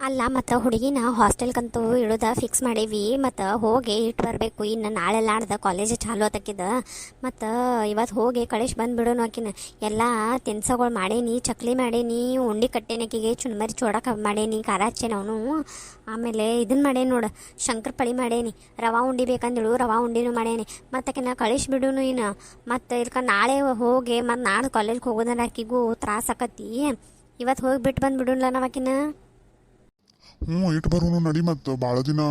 ಅಲ್ಲ ಮತ್ತು ಹುಡುಗಿನ ಹಾಸ್ಟೆಲ್ಗಂತೂ ಇಡೋದ ಫಿಕ್ಸ್ ಮಾಡೀವಿ ಮತ್ತು ಹೋಗಿ ಇಟ್ಟು ಬರಬೇಕು. ಇನ್ನು ನಾಳೆ ನಾಡ್ದು ಕಾಲೇಜ್ ಚಾಲು ಆತಕ್ಕಿದ ಮತ್ತು ಇವತ್ತು ಹೋಗಿ ಕಳಿಸಿ ಬಂದುಬಿಡೋನು. ಆಕಿನ ಎಲ್ಲ ತಿನ್ಸಗಳು ಮಾಡೇನಿ, ಚಕ್ಲಿ ಮಾಡೇನಿ, ಉಂಡೆ ಕಟ್ಟೇನಕಿಗೆ ಚುಣ್ಮರಿ ಚೋಡಕ ಮಾಡೇನಿ, ಖಾರ ಹಚ್ಚೇನಿ ಅವನು. ಆಮೇಲೆ ಇದನ್ನು ಮಾಡೇನಿ ನೋಡು, ಶಂಕರ ಪಳಿ ಮಾಡೇನಿ, ರವಾ ಉಂಡೆ ಬೇಕಂದೇಳು ರವಾ ಉಂಡಿನೂ ಮಾಡೇನಿ. ಮತ್ತು ಆಕಿನ ಕಳಿಸಿ ಬಿಡೋನು. ಇನ್ನು ಮತ್ತು ಇದಕ್ಕೆ ನಾಳೆ ಹೋಗಿ ಮತ್ತು ನಾಳೆ ಕಾಲೇಜ್ಗೆ ಹೋಗೋದನ್ನ ಆಕಿಗೂ ತ್ರಾಸ ಆಕತಿ. ಇವತ್ತು ಹೋಗಿ ಬಿಟ್ಟು ಬಂದುಬಿಡೋಲ್ಲ ನಾವು ಆಕಿನ. ಇಟ್ಟು ಬರೋನು ನಡಿ. ಮತ್ತು ಭಾಳ ದಿನ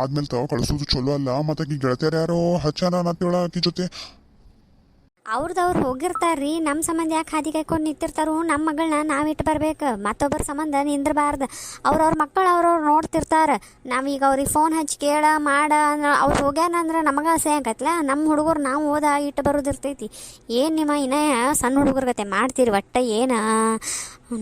ಆದ್ಮೇಲೆ ಕಳಿಸೋದು ಚಲೋ ಅಲ್ಲ. ಮತ್ತು ಆಕಿ ಗೆಳತಿಯರು ಯಾರೋ ಹಚ್ಚಾನ ನತ್ತೇಳ ಆಕಿ ಜೊತೆ. ಅವ್ರದವ್ರು ಹೋಗಿರ್ತಾರ್ರಿ, ನಮ್ಮ ಸಂಬಂಧ ಯಾಕೆ ಹಾದಿ ಕಾಯ್ಕೊಂಡು ನಿಂತಿರ್ತಾರೋ? ನಮ್ಮ ಮಗಳನ್ನ ನಾವು ಇಟ್ಟು ಬರ್ಬೇಕು, ಮತ್ತೊಬ್ಬರ ಸಂಬಂಧ ನಿಂದ್ರಬಾರ್ದು. ಅವ್ರವ್ರ ಮಕ್ಕಳು ಅವ್ರವ್ರು ನೋಡ್ತಿರ್ತಾರೆ. ನಾವೀಗ ಅವ್ರಿಗೆ ಫೋನ್ ಹಚ್ಚಿ ಕೇಳ ಮಾಡ ಅಂದ್ರೆ ಅವ್ರು ಹೋಗ್ಯಾನಂದ್ರೆ ನಮಗೆ ಅಸಹ್ಯ ಆಕತ್ಲ. ನಮ್ಮ ಹುಡುಗರು ನಾವು ಹೋದ ಇಟ್ಟು ಬರೋದಿರ್ತೈತಿ. ಏನು ನಿಮ್ಮ ಇನ್ನೂ ಸಣ್ಣ ಹುಡುಗರ್ಗತೆ ಮಾಡ್ತೀರಿ ಒಟ್ಟು ಏನು?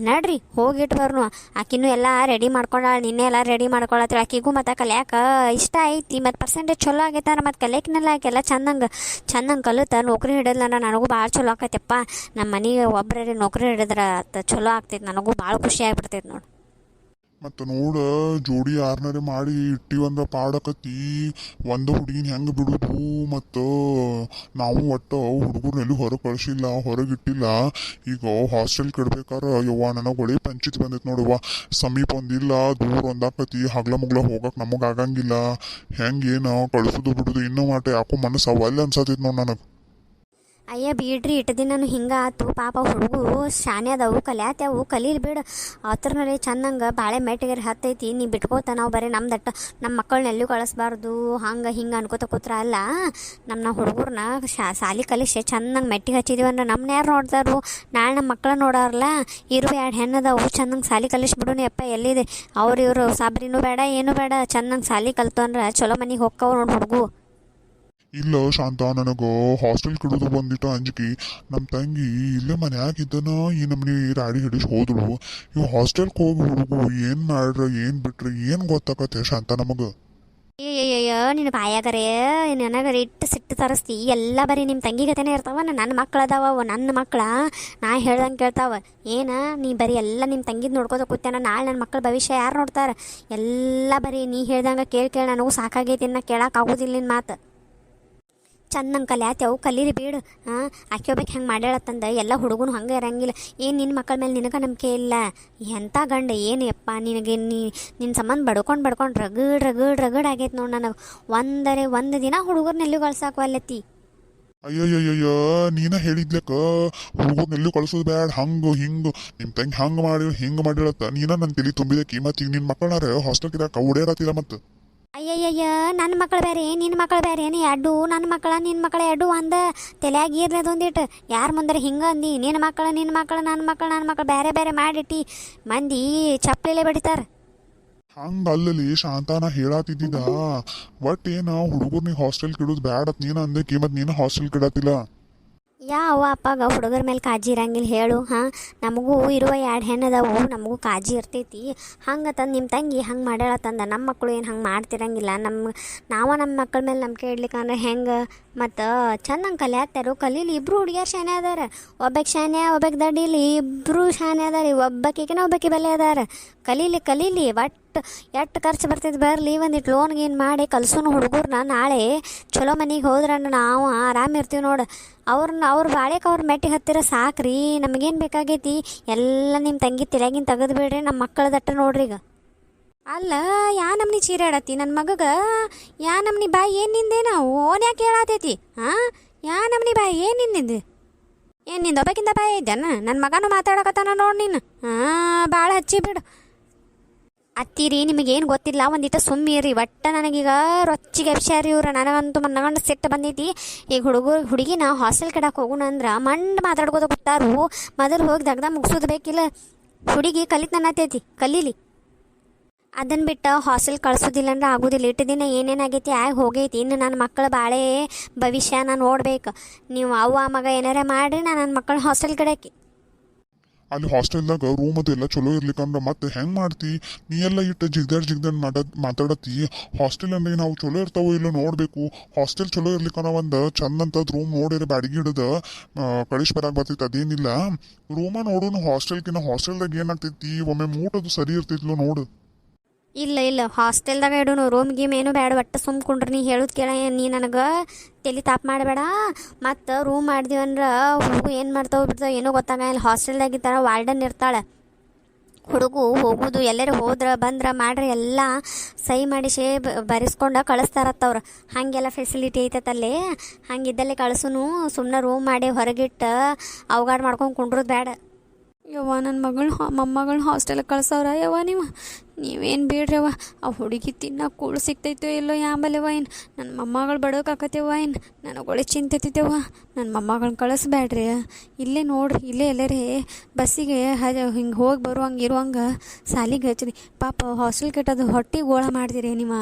ನಡ್ರಿ ಹೋಗಿಟ್ಟು ಬರ್ನು. ಆಕಿನೂ ಎಲ್ಲ ರೆಡಿ ಮಾಡ್ಕೊಂಡಾಳ, ನಿನ್ನೆ ಎಲ್ಲ ರೆಡಿ ಮಾಡ್ಕೊಳತ್ತೀವಿ. ಆಕಿಗೂ ಮತ್ತು ಕಲ್ಯಾಕ ಇಷ್ಟ ಐತಿ, ಮತ್ತು ಪರ್ಸೆಂಟೇಜ್ ಚಲೋ ಆಗೈತಾರ, ಮತ್ತು ಕಲಿಯಕ್ನೆಲ್ಲ ಆಕೆಲ್ಲ ಚಂದಂಗೆ ಕಲಿತ ನೌಕರಿ ಹಿಡಿದ್ಲಂದ್ರೆ ನನಗೂ ಭಾಳ ಚಲೋ ಆಕೈತಪ್ಪ. ನಮ್ಮ ಮನೆಗೆ ಒಬ್ಬರೇ ನೌಕರಿ ಹಿಡಿದ್ರೆ ಚಲೋ ಆಗ್ತೈತಿ, ನನಗೂ ಭಾಳ ಖುಷಿ ಆಗ್ಬಿಡ್ತೈತಿ ನೋಡಿ. ಮತ್ತು ನೋಡ ಜೋಡಿ ಯಾರನಾರೆ ಮಾಡಿ ಇಟ್ಟಿವಂದ್ರೆ ಪಾಡಕತ್ತಿ. ಒಂದು ಹುಡುಗಿನ ಹೆಂಗೆ ಬಿಡುದು? ಮತ್ತು ನಾವು ಒಟ್ಟು ಹುಡುಗರ್ನೆಲ್ಲೂ ಹೊರಗೆ ಕಳಿಸಿಲ್ಲ, ಹೊರಗಿಟ್ಟಿಲ್ಲ. ಈಗ ಹಾಸ್ಟೆಲ್ ಕೆಡ್ಬೇಕಾರೆ ಯವ್ವ ನನಗೆ ಒಳ್ಳೆ ಪಂಚಾಯತ್ ಬಂದೈತೆ ನೋಡುವ. ಸಮೀಪ ಒಂದಿಲ್ಲ, ದೂರ ಒಂದಾಕತಿ. ಹಗ್ಲ ಮುಗ್ಲ ಹೋಗಕ್ಕೆ ನಮಗೆ ಆಗಂಗಿಲ್ಲ. ಹೆಂಗೆ ಏನು ಕಳಿಸೋದು ಬಿಡೋದು ಇನ್ನೂ ಮಾಟ ಯಾಕೋ ಮನಸ್ಸು ಅವಲ್ಲ ಅನ್ಸತೈತೆ ನೋಡಿ ನನಗೆ. ಅಯ್ಯ ಬಿಡ್ರಿ, ಇಟ್ಟು ದಿನ ಹಿಂಗೆ ಆತು. ಪಾಪ ಹುಡುಗು ಶಾನೆ ಅದಾವು, ಕಲ್ಯಾತ್ಯಾವು, ಕಲೀಲಿ ಬಿಡು. ಅತ್ರನಲ್ಲಿ ಚಂದಂಗೆ ಬಾಳೆ ಮೆಟ್ಟಿಗೆ ಹತ್ತೈತಿ. ನೀ ಬಿಟ್ಕೋತ ನಾವು ಬರೀ ನಮ್ದಟ್ಟ ನಮ್ಮ ಮಕ್ಕಳನ್ನ ಎಲ್ಲೂ ಕಳಿಸ್ಬಾರ್ದು ಹಂಗೆ ಹಿಂಗೆ ಅನ್ಕೋತ ಕೂತ್ರ ಅಲ್ಲ. ನಮ್ಮ ಹುಡುಗರನ್ನ ಸಾಲಿ ಕಲಿಸಿ ಚಂದಂಗೆ ಮೆಟ್ಟಿಗೆ ಹಚ್ಚಿದೀವಿ ಅಂದ್ರೆ ನಮ್ಮನ್ನ ಯಾರು ನೋಡ್ತಾರು? ನಾಳೆ ನಮ್ಮ ಮಕ್ಕಳು ನೋಡೋರಲ್ಲ. ಇರು 2 ಹೆಣ್ಣದವು, ಚಂದಂಗೆ ಸಾಲಿ ಕಲಿಸ್ಬಿಡು ಯಪ್ಪ. ಎಲ್ಲಿದೆ ಇವರು ಸಾಬ್ರಿನೂ ಬೇಡ ಏನೂ ಬೇಡ, ಚಂದಂಗೆ ಸಾಲಿ ಕಲ್ತು ಅಂದ್ರೆ ಚಲೋ ಮನೆಗೆ ಹೋಗ್ಕವ ನೋಡಿ ಹುಡುಗು. ಇಲ್ಲ ಶಾಂತ, ನನಗೆ ಹಾಸ್ಟೆಲ್ ಕಿಡೋದು ಬಂದಿಟ್ಟು ಅಂಜಿಕೆ. ನಮ್ಮ ತಂಗಿ ಇಲ್ಲೇ ಮನ್ಯಾಗಿದ್ದನ ಈ ನಮ್ಮನೆ ರಾಡಿ ಹಿಡಿಸಿ ಹೋದಳು. ಇವು ಹಾಸ್ಟೆಲ್ಗೆ ಹೋಗಿ ಹುಡುಗು ಏನು ಮಾಡ್ರ ಏನು ಬಿಟ್ರಿ ಏನು ಗೊತ್ತಾಕತ್ತೆ ಶಾಂತ ನಮಗೆ? ಅಯ್ಯಯ್ಯಯ್ಯೋ ನಿನ್ನ ಬಾಯಾಗರೆ ನನಗರೆ ಇಟ್ಟು ಸಿಟ್ಟು ತರಿಸ್ತಿ. ಎಲ್ಲ ಬರೀ ನಿಮ್ಮ ತಂಗಿಗತೆನೇ ಇರ್ತಾವ. ನನ್ನ ಮಕ್ಳು ಅದಾವ, ನನ್ನ ಮಕ್ಳ ನಾ ಹೇಳ್ದಂಗೆ ಕೇಳ್ತಾವ. ಏನು ನೀ ಬರೀ ಎಲ್ಲ ನಿಮ್ಮ ತಂಗಿದ್ ನೋಡ್ಕೋತ ಕೂತೇನ? ನಾಳೆ ನನ್ನ ಮಕ್ಕಳ ಭವಿಷ್ಯ ಯಾರು ನೋಡ್ತಾರೆ? ಎಲ್ಲ ಬರೀ ನೀ ಹೇಳ್ದಂಗೆ ಕೇಳಿ ನನಗೂ ಸಾಕಾಗೈತಿ. ಇನ್ನು ಕೇಳೋಕ್ಕಾಗೋದಿಲ್ಲ ನಿನ್ನ ಮಾತು. ಚಂದಂಗೆ ಕಲ್ಯಾತ್ಯಾವು, ಕಲೀರಿ ಬೀಡು. ಆಕೆ ಹೋಗ್ಬೇಕು ಹೆಂಗೆ ಮಾಡ್ಯಾಳತ್ತಂದ ಎಲ್ಲ ಹುಡುಗನು ಹಂಗೆ ಇರಂಗಿಲ್ಲ. ಏನು ನಿನ್ನ ಮಕ್ಕಳ ಮೇಲೆ ನಿನಗೆ ನಂಬಿಕೆ ಇಲ್ಲ? ಎಂಥ ಗಂಡ ಏನು ಯಪ್ಪ ನಿನಗೆ? ನಿನ್ನ ಸಂಬಂಧ ಬಡ್ಕೊಂಡು ರಗಡ್ ಆಗೈತೆ ನೋಡಿ ನನಗೆ. ಒಂದು ದಿನ ಹುಡುಗರ್ನೆಲ್ಲೂ ಕಳ್ಸಾಕವಲ್ಲತ್ತಿ. ಅಯ್ಯಯ್ಯಯ್ಯ, ನೀನ ಹೇಳಿದ್ಲಕ್ಕ ಹುಡುಗರ್ನೆಲ್ಲೂ ಕಳ್ಸೋದು ಬ್ಯಾಡ, ಹಂಗೆ ಹಿಂಗೆ ನಿಮ್ಮ ತಂಗಿ ಹಂಗೆ ಮಾಡಿ ಹಿಂಗೆ ಮಾಡಿಳತ್ತ. ನೀನ ನನ್ನ ತಲೆ ತುಂಬಿದಕ್ಕೆ. ಮತ್ತು ಈಗ ನಿನ್ನ ಮಕ್ಕಳಾರ ಹಾಸ್ಟೆಲ್ಗಿರಾಕ ಓಡಾಡತ್ತಿಲ್ಲ. ಮತ್ತು ಅಯ್ಯಯ್ಯಯ್ಯ, ನನ್ನ ಮಕ್ಕಳು ಬೇರೆ ನಿನ್ನ ಮಕ್ಕಳು ಬೇರೆ ಏನು? ಎರಡು ನನ್ನ ಮಕ್ಕಳ ನಿನ್ನ ಮಕ್ಕಳ ಎರಡು ಅಂದ ತಲೆಯಾಗಿರ್ಲಿ ಅದೊಂದಿಟ್ಟು. ಯಾರು ಮುಂದರೆ ಹಿಂಗೆ ಅಂದು ನಿನ್ನ ಮಕ್ಕಳು ನನ್ನ ಮಕ್ಕಳು ಬೇರೆ ಬೇರೆ ಮಾಡಿಟ್ಟು ಮಂದಿ ಚಪ್ಪಲಿಲೆ ಬಡಿತಾರೆ. ಹಂಗೆ ಅಲ್ಲಲ್ಲಿ ಶಾಂತಾನ ಹೇಳಾತಿದ್ದ. ಒಟ್ಟು ಏನು ಹುಡುಗರ್ನಿಗೆ ಹಾಸ್ಟೆಲ್ ಕಿಡೋದು ಬ್ಯಾಡತ್ ನೀನು ಅಂದಕ್ಕೆ. ಮತ್ತು ನೀನು ಹಾಸ್ಟೆಲ್ ಕಿಡತ್ತಿಲ್ಲ. ಯಾವ ಅಪ್ಪಾಗ ಹುಡುಗರ ಮೇಲೆ ಕಾಳಜಿ ಇರಂಗಿಲ್ಲ ಹೇಳು? ನಮಗೂ ಇರುವ 2 ಹೆಣ್ಣದಾವು, ನಮಗೂ ಕಾಳಜಿ ಇರ್ತೈತಿ. ಹಂಗೆ ತಂದು ನಿಮ್ಮ ತಂಗಿ ಹಂಗೆ ಮಾಡ್ಯಾಳತ್ತಂದ ನಮ್ಮ ಮಕ್ಕಳು ಏನು ಹಂಗೆ ಮಾಡ್ತಿರಂಗಿಲ್ಲ. ನಮ್ಮ ಮಕ್ಕಳ ಮೇಲೆ ನಂಬಿಕೆ ಇಡ್ಲಿಕ್ಕೆ ಅಂದ್ರೆ ಹೆಂಗೆ? ಮತ್ತು ಚಂದಂಗೆ ಕಲಿಯಾಕ್ತಾರು, ಕಲೀಲಿ. ಇಬ್ಬರು ಹುಡುಗಿಯರು ಶಾನೆ ಅದಾರ. ಒಬ್ಬಕ್ಕೆ ಶಾನೆ ಒಬ್ಬಕ್ಕೆ ದಡ್ಡಿಲಿ, ಇಬ್ಬರು ಶಾನೆ ಅದಾರ. ಒಬ್ಬಕ್ಕಿನ ಒಬ್ಬಕ್ಕೆ ಬೆಲೆ ಅದಾರ. ಕಲೀಲಿ ಒಟ್ಟು ಎಷ್ಟು ಖರ್ಚು ಬರ್ತೈತೆ ಬರಲಿ. ಒಂದಿಟ್ಟು ಲೋನ್ಗೇನು ಮಾಡಿ ಕಲ್ಸೋನು ಹುಡುಗರ್ನ. ನಾಳೆ ಚಲೋ ಮನೆಗೆ ಹೋದ್ರನ್ನ ನಾವು ಆರಾಮಿರ್ತೀವಿ ನೋಡು. ಅವ್ರ ಬಾಳೆಗೆ ಅವ್ರ ಮೆಟ್ಟಿಗೆ ಹತ್ತಿರ ಸಾಕ್ರಿ. ನಮಗೇನು ಬೇಕಾಗೈತಿ? ಎಲ್ಲ ನಿಮ್ಮ ತಂಗಿ ತಲೆಗಿನ ತೆಗೆದು ಬಿಡ್ರಿ. ನಮ್ಮ ಮಕ್ಕಳ ದಟ್ಟ ನೋಡ್ರಿ. ಈಗ ಅಲ್ಲ ನಮ್ನಿ ಚೀರಾಡತ್ತಿ ನನ್ನ ಮಗಗ? ನಮ್ನಿ ಬಾಯಿ ಏನು ನಿಂದೇನ? ಓನ್ ಯಾಕೆ ಹೇಳತೈತಿ? ನಮ್ನಿ ಬಾಯಿ ಏನು ನಿಂದಿದ್ದು? ಏನು ನಿಂದು ಒಬ್ಬಕ್ಕಿಂತ ಬಾಯಿ ಇದ್ದಾನ? ನನ್ನ ಮಗನೂ ಮಾತಾಡಕತ್ತಾನ ನೋಡಿ ನೀನು. ಭಾಳ ಹಚ್ಚಿ ಬಿಡು. ಅತ್ತಿರಿ ನಿಮಗೇನು ಗೊತ್ತಿಲ್ಲ, ಒಂದಿಟ್ಟು ಸುಮ್ಮಿರಿ. ಒಟ್ಟು ನನಗೀಗ ರೊಚ್ಚಿಗೆ ಎಬ್ಸ್ಯಾರಿ ಇವ್ರು. ನನಗಂತೂ ಮನಗಂಡು ಸಿಟ್ಟು ಬಂದೈತಿ. ಈಗ ಹುಡುಗಿನ ಹಾಸ್ಟೆಲ್ ಕೆಡಕ್ಕೆ ಹೋಗೋಣ ಅಂದ್ರೆ ಮಾತಾಡ್ಕೋತ ಕೂತಾರು. ಮೊದಲು ಹೋಗಿ ದಗ್ದ ಮುಗಿಸೋದು ಬೇಕಿಲ್ಲ. ಹುಡುಗಿ ಕಲಿತನತೈತಿ, ಕಲೀಲಿ. ಅದನ್ನು ಬಿಟ್ಟು ಹಾಸ್ಟೆಲ್ ಕಳ್ಸೋದಿಲ್ಲ ಅಂದ್ರೆ ಆಗೋದಿಲ್ಲ. ಇಟ್ಟು ದಿನ ಏನೇನಾಗೈತಿ ಹೋಗೈತಿ. ಇನ್ನು ನನ್ನ ಮಕ್ಕಳ ಬಾಳೆ ಭವಿಷ್ಯ ನಾನು ನೋಡ್ಬೇಕು. ನೀವು ಅವ್ವ ಮಗ ಏನಾರ ಮಾಡಿರಿ, ನಾನು ನನ್ನ ಮಕ್ಕಳ ಹಾಸ್ಟೆಲ್ ಕಡೆಗೆ. ಅಲ್ಲಿ ಹಾಸ್ಟೆಲ್ದಾಗ ರೂಮ್ ಅದು ಎಲ್ಲ ಚಲೋ ಇರ್ಲಿಕ್ಕಂದ್ರೆ ಮತ್ತೆ ಹೆಂಗೆ ಮಾಡ್ತಿ? ನೀ ಎಲ್ಲ ಇಟ್ಟು ಜಿಗ್ದಾಡ್ ಮಾತಾಡತ್ತಿ. ಹಾಸ್ಟೆಲ್ ಅಂದ್ರೆ ನಾವು ಚಲೋ ಇರ್ತಾವೋ ಇಲ್ಲ ನೋಡಬೇಕು. ಹಾಸ್ಟೆಲ್ ಚಲೋ ಇರ್ಲಿಕ್ಕನ ಒಂದು ಚಂದಂತದ್ ರೂಮ್ ನೋಡಿರಿ ಬಾಡಿಗೆ ಹಿಡಿದು ಕಳಿಸಿ ಬರಾಕ್ ಬರ್ತೈತಿ. ಅದೇನಿಲ್ಲ, ರೂಮ ನೋಡು. ಹಾಸ್ಟೆಲ್ದಾಗ ಏನಾಗ್ತೈತಿ, ಒಮ್ಮೆ ಮೂಟದು ಸರಿ ಇರ್ತಿದ್ಲು ನೋಡು. ಇಲ್ಲ ಇಲ್ಲ, ಹಾಸ್ಟೆಲ್ದಾಗ ಇಡೋನು, ರೂಮ್ ಗೀಮ್ ಏನು ಬೇಡ, ಒಟ್ಟು ಸುಮ್ಕೊಂಡ್ರಿ. ನೀ ಹೇಳೋದು ಕೇಳ, ನೀ ನನಗೆ ತಲೆ ತಾಪ್ ಮಾಡಬೇಡ. ಮತ್ತು ರೂಮ್ ಮಾಡಿದೀವಂದ್ರೆ ಹುಡುಗು ಏನು ಮಾಡ್ತಾವೆ ಬಿಡ್ತಾವೆ ಏನೋ ಗೊತ್ತಾಗಲ್ಲ. ಹಾಸ್ಟೆಲ್ದಾಗ ಈ ಥರ ವಾರ್ಡನ್ ಇರ್ತಾಳೆ. ಹುಡುಗು ಹೋಗೋದು ಎಲ್ಲರೂ ಹೋದ್ರೆ ಬಂದ್ರೆ ಮಾಡ್ರಿ ಎಲ್ಲ ಸಹಿ ಮಾಡಿಸಿ ಬರೆಸ್ಕೊಂಡು ಕಳಿಸ್ತಾರತ್ತವ್ರು. ಹಾಗೆಲ್ಲ ಫೆಸಿಲಿಟಿ ಐತತ್ತಲ್ಲಿ. ಹಂಗಿದ್ದಲ್ಲೇ ಕಳ್ಸುನು. ಸುಮ್ಮನೆ ರೂಮ್ ಮಾಡಿ ಹೊರಗಿಟ್ಟು ಅವಗಾಡ್ ಮಾಡ್ಕೊಂಡು ಕುಂಡ್ರದು ಬೇಡ. ಯವ್ವ, ನನ್ನ ಮೊಮ್ಮಗಳನ್ನ ಹಾಸ್ಟೆಲಿಗೆ ಕಳ್ಸವ್ರ. ಯವ್ವ ನೀವೇನು ಬೇಡ್ರವ್ವ. ಆ ಹುಡುಗಿ ತಿನ್ನೋಕೆ ಕೂಳು ಸಿಗ್ತೈತೋ ಇಲ್ಲೋ ಯಾಂಬಲ್ಲವ್ವ. ಏನು ನನ್ನ ಮೊಮ್ಮಗಳು ಬಡೋಕಾಕತ್ತೇವ? ಏನು ನನಗೊಳ್ಳೆ ಚಿಂತೆ ಐತೈತೆವ್ವ. ನನ್ನ ಮೊಮ್ಮಗಳನ್ನ ಕಳಿಸ್ಬೇಡ್ರಿ. ಇಲ್ಲೇ ನೋಡ್ರಿ, ಇಲ್ಲೇ ಎಲ್ಲರೇ ಬಸ್ಸಿಗೆ ಹಿಂಗೆ ಹೋಗಿ ಬರುವಂಗೆ ಇರುವಂಗೆ ಸಾಲಿಗೆ ಹಚ್ಚಿರಿ. ಪಾಪ ಹಾಸ್ಟೆಲ್ ಕೆಟ್ಟದು ಹೊಟ್ಟೆ ಗೋಳ ಮಾಡ್ತೀರಿ ನಿಮ್ಮ.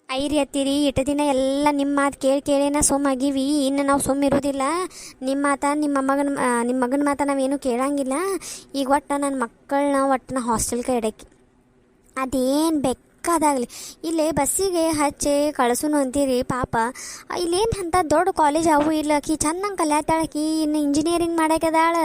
ಐರಿ ಹತ್ತೀರಿ ಇಟ್ಟು ದಿನ ಎಲ್ಲ ನಿಮ್ಮ ಮಾತು ಕೇಳಿನ ಸುಮ್ಮಾಗಿವಿ. ಇನ್ನು ನಾವು ಸುಮ್ಮಿರೋದಿಲ್ಲ. ನಿಮ್ಮ ಮಗನ ಮಾತ ನಾವೇನು ಕೇಳಂಗಿಲ್ಲ. ಈಗ ಒಟ್ಟು ನನ್ನ ಮಕ್ಕಳನ್ನ ಒಟ್ಟು ಹಾಸ್ಟೆಲ್ಗೆ ಇಡಕ್ಕೆ ಅದೇನು ಬೇಕಾದಾಗಲಿ ಇಲ್ಲೇ ಬಸ್ಸಿಗೆ ಹಚ್ಚಿ ಕಳಿಸೋನು ಅಂತೀರಿ. ಪಾಪ ಇಲ್ಲೇನು ಅಂತ ದೊಡ್ಡ ಕಾಲೇಜ್ ಅವು ಇಲ್ಲ. ಆಕಿ ಚೆನ್ನಾಗಿ ಕಲ್ಯಾತಾಳಕಿ, ಇನ್ನು ಇಂಜಿನಿಯರಿಂಗ್ ಮಾಡಾಕದಾಳ.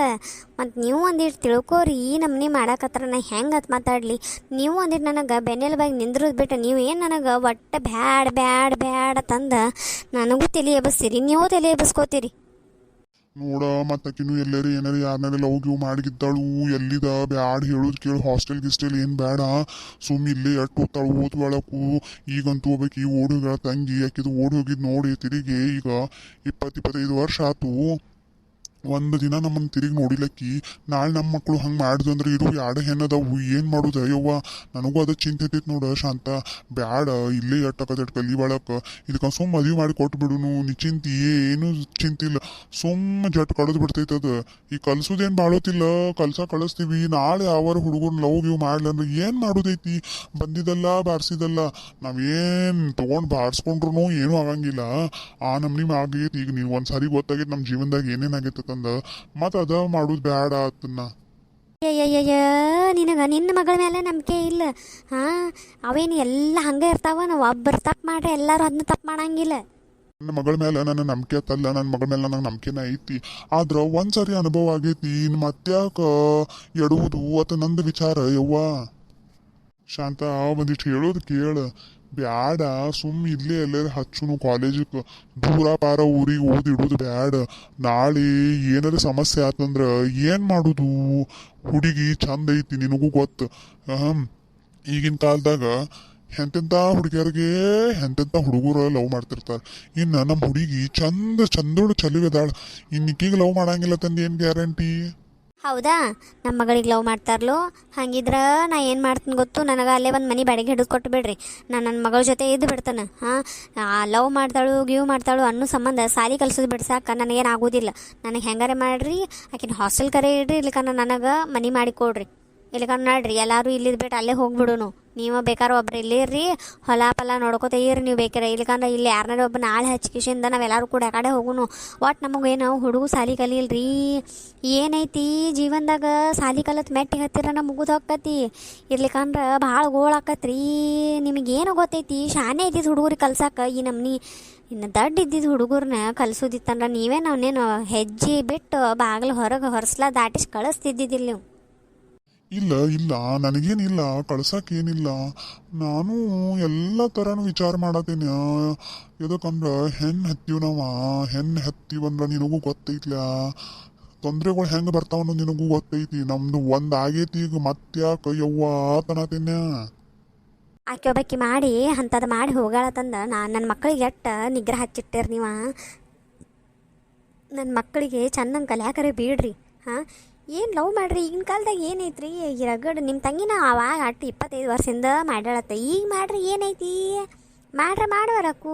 ಮತ್ತು ನೀವು ಒಂದಿಟ್ಟು ತಿಳ್ಕೋರಿ, ನಮ್ಮನೆ ಮಾಡಾಕತ್ರ ನಾ ಹೆಂಗೆ ಅದು ಮಾತಾಡಲಿ. ನೀವು ಒಂದಿಟ್ಟು ನನಗೆ ಬೆನ್ನೆಲ್ ಬಾಗಿ ನಿಂದ್ರದು ಬಿಟ್ಟು ನೀವು ಏನು ನನಗೆ ಒಟ್ಟು ಬ್ಯಾಡ ತಂದು ನನಗೂ ತಲೆ ಎಬ್ಬಿಸ್ತೀರಿ, ನೀವು ತಲೆ ಎಬ್ಬಿಸ್ಕೋತೀರಿ. ನೋಡ, ಮತ್ತಕಿನ್ನು ಎಲ್ಲರೂ ಏನಾರು ಯಾರನ್ನಾರ ಲವ್ ಗಿವ್ ಮಾಡಿಗಿದ್ದಾಳು. ಎಲ್ಲಿದ ಬ್ಯಾಡ ಹೇಳೋದು ಕೇಳು. ಹಾಸ್ಟೆಲ್ ಗಿಸ್ಟೆಲ್ ಏನು ಬೇಡ, ಸುಮ್ಮ ಇಲ್ಲೇ ಎಟ್ಟು ಹೋಗ್ತಾಳು ಓದ್ಬಳಕು. ಈಗಂತೂ ಹೋಗ್ಬೇಕು. ಈ ಓಡಿ ಹೋಗ್ಯಾಳ ತಂಗಿ. ಆಕಿದು ಓಡಿ ಹೋಗಿದ್ದು ನೋಡಿ ತಿರುಗಿ ಈಗ 20-25 ವರ್ಷ ಆತು. ಒಂದು ದಿನ ನಮ್ಮನ್ನು ತಿರುಗಿ ನೋಡಿಲಕ್ಕಿ. ನಾಳೆ ನಮ್ಮ ಮಕ್ಕಳು ಹಂಗೆ ಮಾಡಿದ್ರು ಅಂದ್ರೆ ಇರು ಎರಡು ಹೆಣ್ಣದವು ಏನು ಮಾಡೋದು? ಅಯ್ಯವ್ವ, ನನಗೂ ಅದು ಚಿಂತೆ ಐತಿ ನೋಡ ಶಾಂತ. ಬ್ಯಾಡ, ಇಲ್ಲೇ ಎಟ್ಟಕದೆಟ್ ಕಲಿ ಬಾಳಕ್ಕೆ ಇದಕ್ಕೆ ಸುಮ್ಮ ಮದುವೆ ಮಾಡಿ ಕೊಟ್ಟು ಬಿಡುನು. ನಿಚಿಂತಿ ಏನು ಚಿಂತಿಲ್ಲ. ಸುಮ್ಮ ಜಟ್ ಕಳೆದು ಬಿಡ್ತೈತೆ ಅದು. ಈ ಕಲ್ಸೋದೇನು ಬಾಳೋತಿಲ್ಲ, ಕಳಿಸ್ತೀವಿ. ನಾಳೆ ಅವರ ಹುಡುಗರು ಲವ್ ಗಿವ್ ಮಾಡ್ಲಂದ್ರೆ ಏನು ಮಾಡೋದೈತಿ? ಬಂದಿದ್ದಲ್ಲ ಬಾರಿಸಿದಲ್ಲ. ನಾವೇನು ತೊಗೊಂಡು ಬಾರಿಸ್ಕೊಂಡ್ರು ಏನೂ ಆಗಂಗಿಲ್ಲ. ಆ ನಮ್ನಿ ಆಗೈತಿ. ಈಗ ನೀವು ಒಂದ್ಸಾರಿ ಗೊತ್ತಾಗೈತಿ ನಮ್ಮ ಜೀವನದಾಗ ಏನೇನಾಗೈತೆ ಮತ್ತು ಅದ ಮಾಡೋದು ಬೇಡ ಅದನ್ನ. ಅಯ್ಯಯ್ಯಯ್ಯ, ನಿನ್ನ ಮಗಳ ಮೇಲೆ ನಂಬಿಕೆ ಇಲ್ಲ. ಹಾಂ, ಅವೇನು ಎಲ್ಲ ಹಂಗೆ ಇರ್ತಾವ. ನಾವು ಒಬ್ಬರು ತಪ್ಪು ಮಾಡ್ರೆ ಎಲ್ಲರೂ ಅದನ್ನ ತಪ್ಪು ಮಾಡಂಗಿಲ್ಲ. ನನ್ನ ಮಗಳ ಮೇಲೆ ನನ್ನ ನಂಬಿಕೆ ಆತಲ್ಲ, ನನ್ನ ಮಗಳ ಮೇಲೆ ನನಗೆ ನಂಬಿಕೆನ ಐತಿ. ಆದ್ರೆ ಒಂದ್ಸರಿ ಅನುಭವ ಆಗೈತಿ. ಇನ್ನು ಮತ್ತ್ಯಾಕ ಎಡುವುದು ಅಥವಾ ನಂದು ವಿಚಾರ. ಯವ್ವ ಶಾಂತ, ಒಂದಿಷ್ಟು ಹೇಳೋದು ಕೇಳ. ಬ್ಯಾಡ, ಸುಮ್ಮ ಇಲ್ಲೇ ಎಲ್ಲರೂ ಹಚ್ಚುನು ಕಾಲೇಜಿಗೆ. ದೂರ ಪಾರ ಊರಿಗೆ ಓದಿಡೋದು ಬ್ಯಾಡ. ನಾಳೆ ಏನಾರ ಸಮಸ್ಯೆ ಆತಂದ್ರೆ ಏನು ಮಾಡೋದು? ಹುಡುಗಿ ಚಂದ ಐತಿ, ನಿನಗೂ ಗೊತ್ತು. ಈಗಿನ ಕಾಲದಾಗ ಎಂತೆಂಥ ಹುಡುಗಿಯರಿಗೆ ಎಂತೆಂಥ ಹುಡುಗರು ಲವ್ ಮಾಡ್ತಿರ್ತಾರೆ. ಇನ್ನು ನಮ್ಮ ಹುಡುಗಿ ಚಂದೋಳು ಚಲಿಗದಾಳ. ಇನ್ನಿಕ್ಕಿಗೆ ಲವ್ ಮಾಡಂಗಿಲ್ಲ ತಂದು ಏನು ಗ್ಯಾರಂಟಿ? ಹೌದಾ, ನಮ್ಮ ಮಗಳಿಗೆ ಲವ್ ಮಾಡ್ತಾರಲ್ಲೋ? ಹಂಗಿದ್ರೆ ನಾ ಏನು ಮಾಡ್ತೀನಿ ಗೊತ್ತು? ನನಗೆ ಅಲ್ಲೇ ಒಂದು ಮನೆ ಬಾಡಿಗೆ ಹಿಡಿದು ಕೊಟ್ಟು ಬಿಡ್ರಿ. ನಾನು ನನ್ನ ಮಗಳ ಜೊತೆ ಇದ್ದು ಬಿಡ್ತಾನೆ. ಹಾಂ, ಲವ್ ಮಾಡ್ತಾಳು ಅನ್ನೋ ಸಂಬಂಧ ಸಾಲಿ ಕಲ್ಸೋದು ಬಿಡ್ಸಾಕ ನನಗೇನು ಆಗೋದಿಲ್ಲ. ನನಗೆ ಹೆಂಗಾರೆ ಮಾಡಿರಿ, ಆಕಿನ ಹಾಸ್ಟೆಲ್ ಕರೆ ಇಡ್ರಿ, ಇಲ್ಲಿಕಂದ್ರೆ ನನಗೆ ಮನೆ ಮಾಡಿ ಕೊಡ್ರಿ. ಇಲ್ಲಿಕಂದ್ರೆ ನೋಡ್ರಿ, ಎಲ್ಲರೂ ಇಲ್ಲಿದ್ದು ಬಿಟ್ಟು ಅಲ್ಲೇ ಹೋಗ್ಬಿಡುನು. ನೀವು ಬೇಕಾದ್ರೆ ಒಬ್ರು ಇಲ್ಲೇ ಇರ್ರಿ, ಹೊಲ ಪಲ ನೋಡ್ಕೋತ ಇರ್ರಿ ನೀವು ಬೇಕಾರೆ. ಇಲ್ಲಿಕಂದ್ರೆ ಇಲ್ಲಿ ಯಾರನ್ನಾರ ಒಬ್ಬ ನಾಳೆ ಹಚ್ಕಿಸಿಂದ ನಾವೆಲ್ಲರೂ ಕೂಡ ಕಡೆ ಹೋಗುನು. ಒಟ್ಟು ನಮಗೇನು ಹುಡುಗು ಸಾಲಿ ಕಲಿಯಲ್ರಿ. ಏನೈತಿ ಜೀವನದಾಗ, ಸಾಲಿ ಕಲತ್ ಮೆಟ್ಟಿಗೆ ಹತ್ತಿರ ನಮ್ಗೆ ಮುಗಿದು ಹೋಗ್ತೈತಿ. ಇರ್ಲಿಕ್ಕಂದ್ರೆ ಭಾಳ ಗೋಳಾಕತ್ರಿ. ನಿಮಗೇನು ಗೊತ್ತೈತಿ? ಶಾನೆ ಇದ್ದಿದ್ದು ಹುಡುಗರಿಗೆ ಕಲ್ಸಾಕ ಈ ನಮ್ನಿ. ಇನ್ನು ದಡ್ಡ ಇದ್ದಿದ್ದು ಹುಡುಗರನ್ನ ಕಲಿಸೋದಿತ್ತಂದ್ರೆ ನೀವೇ ನಾವೇನು ಹೆಜ್ಜೆ ಬಿಟ್ಟು ಬಾಗಿಲು ಹೊರಗೆ ಹೊರಸ್ಲಾ ದಾಟಿಸಿ ಕಳಿಸ್ತಿದ್ದಿದ್ದಿಲ್ಲ ನೀವು. ಇಲ್ಲ ನನಗೇನಿಲ್ಲ, ಕಳ್ಸಕ್ಕೇನಿಲ್ಲ. ನಾನು ಎಲ್ಲ ಥರನೂ ವಿಚಾರ ಮಾಡತ್ತೇನೆ. ಯಾಕಂದ್ರೆ ಹೆಣ್ಣು ಹತ್ತೀವಂದ್ರೆ ನಿನಗೂ ಗೊತ್ತೈತ್ಲ ತೊಂದರೆಗಳು ಹೆಂಗೆ ಬರ್ತಾವನ್ನೋ ನಿನಗೂ ಗೊತ್ತೈತಿ. ನಮ್ದು ಒಂದು ಆಗೈತಿ, ಈಗ ಮತ್ತ್ಯಾಕೆ ಯವ್ವ ತನತೇನೆ. ಆಕೆ ಒಬ್ಬಾಕಿ ಮಾಡಿ ಅಂಥದ್ದು ಮಾಡಿ ಹೋಗಾಳತಂದ ನನ್ನ ಮಕ್ಕಳಿಗೆ ಎಟ್ಟು ನಿಗ್ರಹ ಹಚ್ಚಿಟ್ಟಿರಿ ನೀವು. ನನ್ನ ಮಕ್ಕಳಿಗೆ ಚೆನ್ನಾಗಿ ಕಲ್ಯಾಕರೆ ಬೀಡ್ರಿ. ಹಾಂ, ಏನು ಲವ್ ಮಾಡ್ರಿ. ಈಗಿನ ಕಾಲದಾಗ ಏನೈತ್ರಿ ಈ ರಗಡ್? ನಿಮ್ಮ ತಂಗಿನ ಅವಾಗ 25 ವರ್ಷದಿಂದ ಮಾಡ್ಯಾಳತ್ತ. ಈಗ ಮಾಡ್ರಿ ಏನೈತಿ? ಮಾಡುವರಕ್ಕು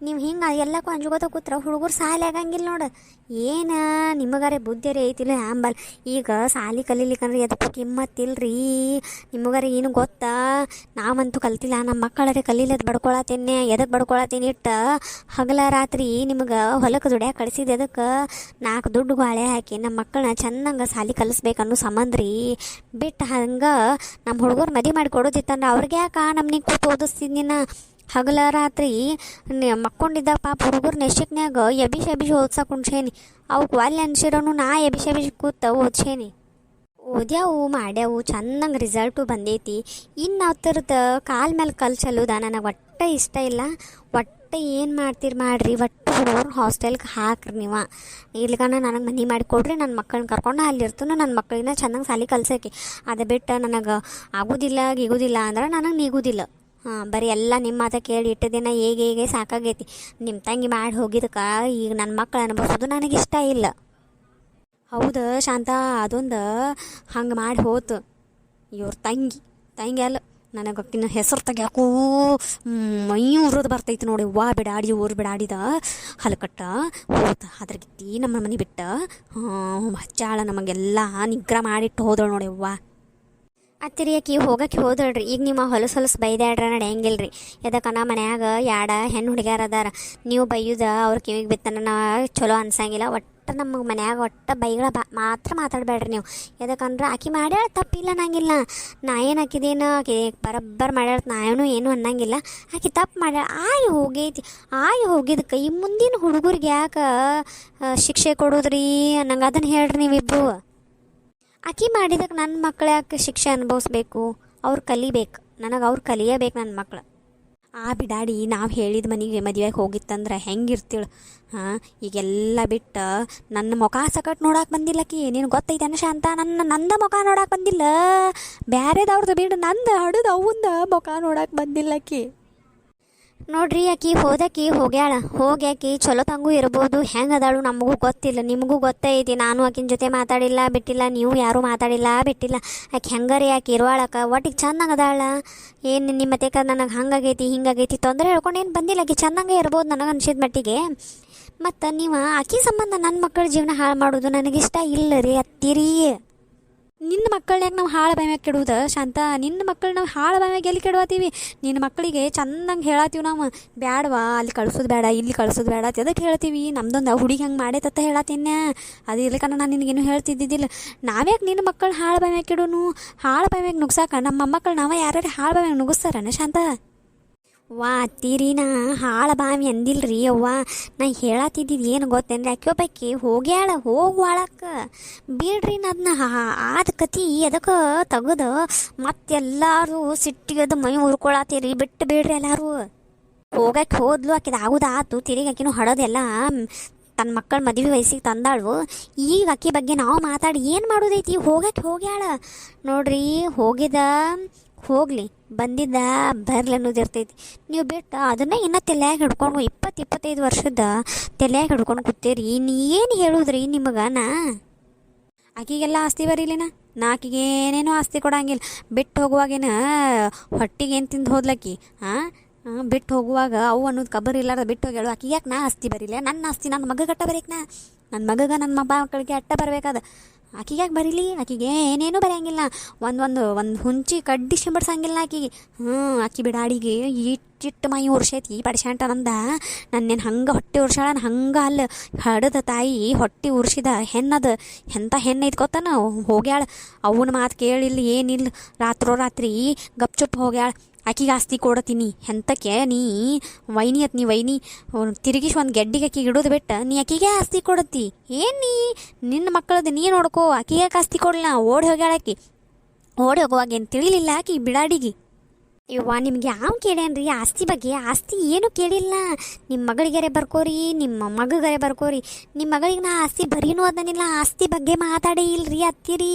ನೀವು ಹಿಂಗೆ ಎಲ್ಲಕ್ಕೂ ಅಂಜುಗೋತ ಕೂತ್ರ ಹುಡುಗರು ಸಾಲಿ ಆಗಂಗಿಲ್ಲ ನೋಡು. ಏನು ನಿಮಗಾರೆ ಬುದ್ಧಿಯರೇ ಐತಿಲ್ಲ ಆಂಬಲ್. ಈಗ ಸಾಲಿ ಕಲೀಲಿಕ್ಕಂದ್ರೆ ಎದಕ್ಕೂ ಕಿಮ್ಮತ್ತಿಲ್ರಿ ನಿಮಗಾರೆ ಏನು ಗೊತ್ತಾ? ನಾವಂತೂ ಕಲ್ತಿಲ್ಲ, ನಮ್ಮ ಮಕ್ಕಳರೆ ಕಲೀಲದ್ ಬಡ್ಕೊಳತ್ತೇನೆ. ಎದಕ್ಕೆ ಬಡ್ಕೊಳತ್ತೀನಿ ಇಟ್ಟು ಹಗಲ ರಾತ್ರಿ ನಿಮ್ಗೆ ಹೊಲಕ್ಕೆ ದುಡ್ಯಾಕೆ ಕಳಿಸಿದ ಎದಕ್ಕೆ? 4 ದುಡ್ಡು ಗಾಳೆ ಹಾಕಿ ನಮ್ಮ ಮಕ್ಕಳನ್ನ ಚೆನ್ನಾಗಿ ಸಾಲಿ ಕಲಿಸ್ಬೇಕನ್ನೋ ಸಂಬಂಧ್ರಿ ಬಿಟ್ಟು ಹಂಗೆ ನಮ್ಮ ಹುಡುಗರು ಮದುವೆ ಮಾಡಿ ಕೊಡೋದಿತ್ತಂದ್ರೆ ಅವ್ರಿಗೆ ಯಾಕೆ ನಮ್ಮನೆ ಕೂತು ಓದಿಸ್ತಿದ್ದಿನ? ಹಗಲ ರಾತ್ರಿ ಮಕ್ಕೊಂಡಿದ್ದ ಪಾಪ ಹುಡುಗರು ನೆಶಕ್ನ್ಯಾಗ ಎಬಿಸಿ ಓದ್ಸಕ್ಕೆ ಉಣ್ಸೇನಿ. ಅವಕ್ಕೆ ಅಲ್ಲಿ ಅನ್ಸಿರೋನು ನಾ ಎಬಿಸಿ ಕೂತ ಓದ್ಸೇನಿ. ಓದ್ಯಾವು ಮಾಡ್ಯಾವು ಚೆನ್ನಾಗಿ ರಿಸಲ್ಟು ಬಂದೈತಿ. ಇನ್ನು ಅವ್ರದ್ದು ಕಾಲ ಮೇಲೆ ಕಲ್ ಚಲೋದ ನನಗೆ ಒಟ್ಟು ಇಷ್ಟ ಇಲ್ಲ. ಒಟ್ಟು ಏನು ಮಾಡ್ತೀರಿ ಮಾಡ್ರಿ, ಒಟ್ಟು ಹುಡುಗರು ಹಾಸ್ಟೆಲ್ಗೆ ಹಾಕ್ರಿ ನೀವು. ಇಲ್ಲಿಗನ ನನಗೆ ಮನೆ ಮಾಡಿಕೊಡ್ರಿ, ನನ್ನ ಮಕ್ಕಳನ್ನ ಕರ್ಕೊಂಡು ಅಲ್ಲಿರ್ತನು. ನನ್ನ ಮಕ್ಕಳನ್ನ ಚೆನ್ನಾಗಿ ಸಾಲಿ ಕಲ್ಸೋಕೆ. ಅದು ಬಿಟ್ಟು ನನಗೆ ಆಗೋದಿಲ್ಲ ಅಂದ್ರೆ ನನಗೆ ನೀಗೋದಿಲ್ಲ. ಬರೀ ಎಲ್ಲ ನಿಮ್ಮ ಮಾತ ಕೇಳಿ ಇಟ್ಟು ದಿನ ಹೇಗೆ ಸಾಕಾಗೈತಿ. ನಿಮ್ಮ ತಂಗಿ ಮಾಡಿ ಹೋಗಿದ್ದಕ್ಕೆ ಈಗ ನನ್ನ ಮಕ್ಕಳು ಅನುಭವಿಸೋದು ನನಗಿಷ್ಟ ಇಲ್ಲ. ಹೌದು ಶಾಂತ, ಅದೊಂದು ಹಂಗೆ ಮಾಡಿ ಹೋತು. ಇವ್ರ ತಂಗಿ ಅಲ್ಲ, ನನಗಕ್ಕಿನ್ನ ಹೆಸರು ತೆಗ್ಯಾಕೂ ಮೈ ಉರೋದು ಬರ್ತೈತಿ ನೋಡಿ. ಬಿಡಾಡಿ ಊರು ಬಿಡಾಡಿದ ಹಲಕಟ್ಟ ಹೋತ ಅದ್ರಗಿತ್ತಿ ನಮ್ಮ ಮನೆ ಬಿಟ್ಟ ಹಚ್ಚಾಳ ನಮಗೆಲ್ಲ ನಿಗ್ರಹ ಮಾಡಿಟ್ಟು ಹೋದಳು ನೋಡಿ. ಅತ್ತಿರಿಯಾಕಿ ಹೋಗಕ್ಕೆ ಹೋದಳ್ರಿ. ಈಗ ನಿಮ್ಮ ಹೊಲಸು ಬೈದಾಡ್ರ ನಡೆಯಂಗಿಲ್ರಿ. ಎದಕ್ಕನ ಮನ್ಯಾಗ 2 ಹೆಣ್ಣು ಹುಡುಗ್ಯಾರ ಅದಾರ. ನೀವು ಬೈಯುದ ಅವ್ರ ಕಿವಿಗೆ ಬಿತ್ತನ ಚಲೋ ಅನ್ಸಂಗಿಲ್ಲ. ಒಟ್ಟು ನಮ್ಮ ಮನ್ಯಾಗ ಒಟ್ಟು ಬೈಗಳ ಮಾತ್ರ ಮಾತಾಡಬೇಡ್ರಿ ನೀವು. ಎದಕ್ಕಂದ್ರೆ ಆಕಿ ಮಾಡ್ಯಾಳ ತಪ್ಪಿಲ್ಲ ಅನ್ನಂಗಿಲ್ಲ. ನಾ ಏನು ಹಾಕಿದೇನು ಆಕಿ ಬರಬ್ಬರ್ ಮಾಡ್ಯಾಳ, ಏನು ಅನ್ನಂಗಿಲ್ಲ. ಆಕಿ ತಪ್ಪು ಮಾಡ್ಯಾಳ, ಆಗಿ ಹೋಗಿದ್ದಕ್ಕೆ ಈ ಮುಂದಿನ ಹುಡುಗರಿಗೆ ಯಾಕೆ ಶಿಕ್ಷೆ ಕೊಡೋದ್ರಿ ಅನ್ನಂಗೆ ಅದನ್ನು ಹೇಳ್ರಿ ನೀವಿಬ್ರು. ಆಕಿ ಮಾಡಿದಕ್ಕೆ ನನ್ನ ಮಕ್ಳು ಯಾಕೆ ಶಿಕ್ಷೆ ಅನುಭವಿಸ್ಬೇಕು? ಅವ್ರು ಕಲಿಬೇಕು, ನನಗೆ ಅವ್ರು ಕಲಿಯಬೇಕು ನನ್ನ ಮಕ್ಳು. ಬಿಡಾಡಿ ನಾವು ಹೇಳಿದ ಮನೆಗೆ ಮದುವೆಗೆ ಹೋಗಿತ್ತಂದ್ರೆ ಹೆಂಗಿರ್ತೀಳು? ಈಗೆಲ್ಲ ಬಿಟ್ಟು ನನ್ನ ಮುಖ ಸಕಟ್ ನೋಡಕ್ಕೆ ಬಂದಿಲ್ಲಕಿ. ನೀನು ಗೊತ್ತೈತೆ ಶಾಂತ, ನಂದ ಮುಖ ನೋಡಕ್ಕೆ ಬಂದಿಲ್ಲ. ಬ್ಯಾರೆದವ್ರದ್ದು ಬಿಡು, ನಂದು ಹಡದು ಅವಂದ ಮುಖ ನೋಡಕ್ಕೆ ಬಂದಿಲ್ಲಕಿ. ನೋಡ್ರಿ ಆಕಿ ಹೋಗ್ಯಾಕಿ ಚಲೋ ತಂಗೂ ಇರ್ಬೋದು. ಹೆಂಗೆ ಅದಾಳು ನಮಗೂ ಗೊತ್ತಿಲ್ಲ, ನಿಮಗೂ ಗೊತ್ತೈತಿ. ನಾನು ಆಕಿನ ಜೊತೆ ಮಾತಾಡಿಲ್ಲ ಬಿಟ್ಟಿಲ್ಲ, ನೀವು ಯಾರೂ ಮಾತಾಡಿಲ್ಲ ಬಿಟ್ಟಿಲ್ಲ. ಆಕೆ ಹೆಂಗಾರಿ ಆಕೆ ಇರುವಾಳಕ್ಕೆ ಒಟ್ಟಿಗೆ ಚೆನ್ನಾಗಿ ಅದಾಳ. ಏನು ನಿಮ್ಮ ತೆಕ್ಕ ನನಗೆ ಹಿಂಗಾಗೈತಿ ತೊಂದರೆ ಹೇಳ್ಕೊಂಡು ಏನು ಬಂದಿಲ್ಲ. ಆಕೆ ಚೆನ್ನಾಗೇ ಇರ್ಬೋದು ನನಗೆ ಅನ್ಸಿದ ಮಟ್ಟಿಗೆ. ಮತ್ತು ನೀವು ಆಕಿ ಸಂಬಂಧ ನನ್ನ ಮಕ್ಕಳ ಜೀವನ ಹಾಳು ಮಾಡೋದು ನನಗಿಷ್ಟ ಇಲ್ಲ ರೀ ಅತ್ತಿರಿ. ನಿನ್ನ ಮಕ್ಕಳನ್ಯಾಗ ನಾವು ಹಾಳು ಬಾಯ್ಮ್ಯಾಗ ಕೆಡುವುದು ಶಾಂತ? ನಿನ್ನ ಮಕ್ಕಳು ನಾವು ಹಾಳು ಬಾಯ್ಮ್ಯಾಗ ಎಲ್ಲಿ ಕೆಡವತ್ತೀವಿ? ನಿನ್ನ ಮಕ್ಕಳಿಗೆ ಚೆನ್ನಾಗಿ ಹೇಳತ್ತೀವಿ ನಾವು. ಬ್ಯಾಡವಾ ಅಲ್ಲಿ ಕಳ್ಸೋದು ಬೇಡ, ಇಲ್ಲಿ ಕಳ್ಸೋದು ಬೇಡ ಅಂತ ಎದಕ್ಕೆ ಹೇಳ್ತೀವಿ? ನಮ್ದೊಂದು ಹುಡುಗಿ ಹಂಗೆ ಮಾಡೈತತ್ತ ಹೇಳತ್ತೀನ್ಯ. ಅದು ಇರ್ಲಿಕ್ಕನ ನಾನು ನಿನಗೇನು ಹೇಳ್ತಿದ್ದಿದ್ದಿಲ್ಲ. ನಾವ್ಯಾಕೆ ನಿನ್ನ ಮಕ್ಕಳು ಹಾಳು ಬಾಯ್ಮ್ಯಾಗ ಕೆಡೋನು? ಹಾಳು ಬಾಯ್ಮ್ಯಾಗ ನುಗ್ಸಾಕ ನಮ್ಮ ಮೊಮ್ಮಕ್ಕಳು ನಾವೇ ಯಾರ್ಯಾರು ಹಾಳು ಬಾಯ್ಮ್ಯಾಗ ನುಗ್ಗಿಸ್ತಾರನ ಶಾಂತ? ಅತ್ತೀರಿ, ನಾ ಹಾಳು ಬಾವಿ ಅಂದಿಲ್ರಿ ಅವ್ವ. ನಾ ಹೇಳತ್ತಿದ್ದಿದ್ದು ಏನು ಗೊತ್ತೇನ್ರಿ, ಅಕ್ಕೊಬ್ಬಾಕಿ ಹೋಗ್ವಾಳಕ್ಕೆ ಬಿಡ್ರಿ. ಅದನ್ನ ಆದ ಕತಿ ಅದಕ್ಕೆ ತೆಗೆದು ಮತ್ತೆಲ್ಲರೂ ಸಿಟ್ಟಿಗದು ಮೈ ಉರ್ಕೊಳತ್ತೀರಿ. ಬಿಟ್ಟು ಬಿಡ್ರಿ ಎಲ್ಲರೂ. ಹೋಗಕ್ಕೆ ಹೋದ್ಲು, ಆಕಿದು ಆಗೋದಾತು. ತಿರುಗಿ ಆಕಿನೂ ಹೊಡೋದೆಲ್ಲ ತನ್ನ ಮಕ್ಕಳ ಮದುವೆ ವಯಸ್ಸಿಗೆ ತಂದಾಳು. ಈಗ ಅಕ್ಕಿ ಬಗ್ಗೆ ನಾವು ಮಾತಾಡಿ ಏನು ಮಾಡೋದೈತಿ? ಹೋಗಕ್ಕೆ ಹೋಗ್ಯಾಳ ನೋಡ್ರಿ. ಹೋಗಲಿ, ಬಂದಿದ್ದ ಬರ್ಲಿ ಅನ್ನೋದು ಇರ್ತೈತಿ. ನೀವು ಬಿಟ್ಟು ಅದನ್ನು ಇನ್ನೂ ತಲೆಯಾಗ ಹಿಡ್ಕೊಂಡು 20-25 ವರ್ಷದ ತಲೆಯಾಗ ಹಿಡ್ಕೊಂಡು ಕೂತೀರಿ. ಏನು ಹೇಳುದ್ರಿ ನಿಮಗನ? ಆಕಿಗೆಲ್ಲ ಆಸ್ತಿ ಬರೀಲಿನ, ನಾ ಆಕಿಗೆ ಏನೇನೋ ಆಸ್ತಿ ಕೊಡಂಗಿಲ್ಲ. ಬಿಟ್ಟು ಹೋಗುವಾಗೇನ ಹೊಟ್ಟಿಗೆ ಏನು ತಿಂದು ಹೋದ್ಲಕ್ಕಿ? ಬಿಟ್ಟು ಹೋಗುವಾಗ ಅವು ಅನ್ನೋದು ಕಬರ್ ಇಲ್ಲಾರ್ದ ಬಿಟ್ಟು ಹೋಗ್ಯಾಳು. ಆಕಿಗೆ ಯಾಕೆ ನಾ ಆಸ್ತಿ ಬರೀಲ್ಲ? ನನ್ನ ಆಸ್ತಿ ನನ್ನ ಮಗ ಗಟ್ಟ ಬರೀಕ್ ನನ್ನ ನನ್ನ ಮಕ್ಕಳಿಗೆ ಅಟ್ಟ ಬರಬೇಕಾದ. ಆಕಿಗೆ ಯಾಕೆ ಬರೀಲಿ? ಆಕಿಗೆ ಏನೇನೂ ಬರೆಯಂಗಿಲ್ಲ. ಒಂದು ಹುಂಚಿ ಕಡ್ಡಿ ಸಿಂಬಡ್ಸಂಗಿಲ್ಲ ಆಕಿಗೆ. ಆಕಿ ಬಿಡಾಡಿಗೆ ಇಟ್ಟಿಟ್ಟು ಮೈ ಉರ್ಸೈತಿ ಪಡಿಶಾಂಟ ನಂದ. ನನ್ನೇನು ಹಂಗೆ ಹೊಟ್ಟೆ ಉರ್ಸಾಳ? ಹಂಗೆ ಅಲ್ಲಿ ಹಡದ ತಾಯಿ ಹೊಟ್ಟೆ ಉರ್ಸಿದ ಹೆಣ್ಣದು. ಎಂಥ ಹೆಣ್ಣು ಐತೆ ಗೊತ್ತಾನ? ಹೋಗ್ಯಾಳ, ಅವನ ಮಾತು ಕೇಳಿಲ್ಲ ಏನಿಲ್ಲ. ರಾತ್ರಿ ಗಪ್ಚುಪ್ ಹೋಗ್ಯಾಳ. ಆಕಿಗೆ ಆಸ್ತಿ ಕೊಡತೀನಿ ಎಂತಕ್ಕೆ? ನೀ ವೈನಿ ತಿರುಗಿಸಿ ಒಂದು ಗೆಡ್ಡಿಗೆ ಆಕಿಗೆ ಇಡೋದು ಬಿಟ್ಟು ನೀ ಆಕಿಗೆ ಆಸ್ತಿ ಕೊಡತ್ತಿ ಏನು? ನಿನ್ನ ಮಕ್ಕಳದ್ದು ನೀ ನೋಡ್ಕೋ. ಆಕಿಗೆ ಯಾಕೆ ಆಸ್ತಿ ಕೊಡಲ್ಲ? ಓಡಿ ಹೋಗ್ಯಾಳಾಕಿ. ಓಡಿ ಹೋಗುವಾಗ ಏನು ತಿಳಿಲಿಲ್ಲ ಆಕಿ ಬಿಡಾಡಿಗೆ. ಇವ್ವ, ನಿಮ್ಗೆ ಯಾವ ಕೇಳೇನ್ರಿ ಆಸ್ತಿ ಬಗ್ಗೆ? ಆಸ್ತಿ ಏನು ಕೇಳಿಲ್ಲ. ನಿಮ್ಮ ಮಗಳಿಗಾರೆ ಬರ್ಕೋರಿ, ನಿಮ್ಮ ಮಗಗಾರೆ ಬರ್ಕೋರಿ. ನಿಮ್ಮ ಮಗಳಿಗೆ ನಾ ಆಸ್ತಿ ಬರೀನೂ ಅದನ್ನಿಲ್ಲ. ಆಸ್ತಿ ಬಗ್ಗೆ ಮಾತಾಡೇ ಇಲ್ರಿ ಅತ್ತಿರಿ.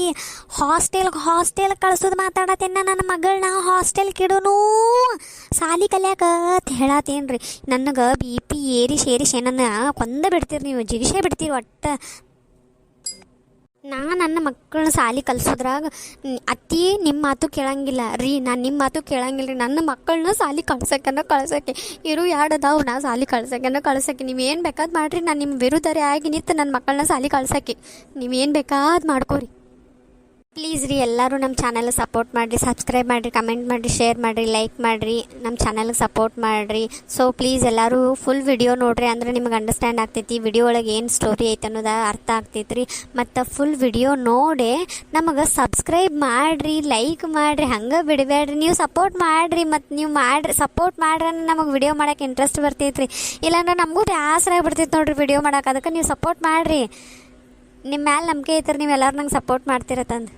ಹಾಸ್ಟೆಲ್ ಕಳ್ಸೋದು ಮಾತಾಡತ್ತೇನ ನನ್ನ ಮಗಳನ್ನ ಹಾಸ್ಟೆಲ್ಗೆ ಇಡೋನು ಸಾಲಿ ಕಲ್ಯಾಕ ಅಂತ ಹೇಳತ್ತೇನ್ರಿ. ನನಗೆ BP ಏರಿಸಿ ನನ್ನ ಕೊಂದ ಬಿಡ್ತೀರಿ ನೀವು, ಜಿಗಿಸೇ ಬಿಡ್ತೀರಿ ಒಟ್ಟು. ನನ್ನ ಮಕ್ಕಳನ್ನ ಸಾಲಿ ಕಲ್ಸೋದ್ರಾಗ ಅತ್ತಿ ನಿಮ್ಮ ಮಾತು ಕೇಳಂಗಿಲ್ಲ ರೀ, ನಾನು ನಿಮ್ಮ ಮಾತು ಕೇಳಂಗಿಲ್ಲ ರೀ. ನನ್ನ ಮಕ್ಕಳನ್ನ ಸಾಲಿ ಕಳ್ಸಕ್ಕೆ ಇರು ಎರಡು ಅದಾವು, ನಾ ಸಾಲಿ ಕಳ್ಸಕ್ಕೆ ನೀವು ಏನು ಬೇಕಾದ್ ಮಾಡಿರಿ. ನಾನು ನಿಮ್ಮ ವಿರುದ್ಧರೇ ಆಗಿ ನಿಂತು ನನ್ನ ಮಕ್ಕಳನ್ನ ಸಾಲಿ ಕಳ್ಸಕ್ಕೆ ನೀವು ಏನು ಬೇಕಾದ್ ಮಾಡ್ಕೋರಿ. ಪ್ಲೀಸ್ ರೀ, ಎಲ್ಲರೂ ನಮ್ಮ ಚಾನಲ್ಗೆ ಸಪೋರ್ಟ್ ಮಾಡಿರಿ, ಸಬ್ಸ್ಕ್ರೈಬ್ ಮಾಡಿರಿ, ಕಮೆಂಟ್ ಮಾಡಿರಿ, ಶೇರ್ ಮಾಡಿರಿ, ಲೈಕ್ ಮಾಡಿರಿ, ನಮ್ಮ ಚಾನಲ್ಗೆ ಸಪೋರ್ಟ್ ಮಾಡಿರಿ. ಸೊ ಪ್ಲೀಸ್ ಎಲ್ಲರೂ ಫುಲ್ ವಿಡಿಯೋ ನೋಡಿರಿ, ಅಂದ್ರೆ ನಿಮಗೆ ಅಂಡರ್ಸ್ಟ್ಯಾಂಡ್ ಆಗ್ತೈತಿ ವಿಡಿಯೋ ಒಳಗೆ ಏನು ಸ್ಟೋರಿ ಐತೆ ಅನ್ನೋದು ಅರ್ಥ ಆಗ್ತೈತಿ ರೀ. ಮತ್ತು ಫುಲ್ ವಿಡಿಯೋ ನೋಡಿ ನಮಗೆ ಸಬ್ಸ್ಕ್ರೈಬ್ ಮಾಡಿರಿ, ಲೈಕ್ ಮಾಡಿರಿ, ಹಂಗೆ ಬಿಡಬೇಡ್ರಿ. ನೀವು ಸಪೋರ್ಟ್ ಮಾಡಿರಿ, ಮತ್ತು ನೀವು ಸಪೋರ್ಟ್ ಮಾಡ್ರೆ ನಮಗೆ ವಿಡಿಯೋ ಮಾಡೋಕೆ ಇಂಟ್ರೆಸ್ಟ್ ಬರ್ತೈತೆ ರೀ. ಇಲ್ಲಾಂದ್ರೆ ನಮಗೂ ಬೇಸರ ಆಗ್ಬಿಡ್ತೈತೆ ನೋಡಿರಿ ವಿಡಿಯೋ ಮಾಡೋಕೆ. ಅದಕ್ಕೆ ನೀವು ಸಪೋರ್ಟ್ ಮಾಡಿರಿ. ನಿಮ್ಮ ಮ್ಯಾಲೆ ನಂಬಿಕೆ ಐತ್ರಿ, ನೀವು ಎಲ್ಲರೂ ನಂಗೆ ಸಪೋರ್ಟ್ ಮಾಡ್ತೀರ ತಂದು.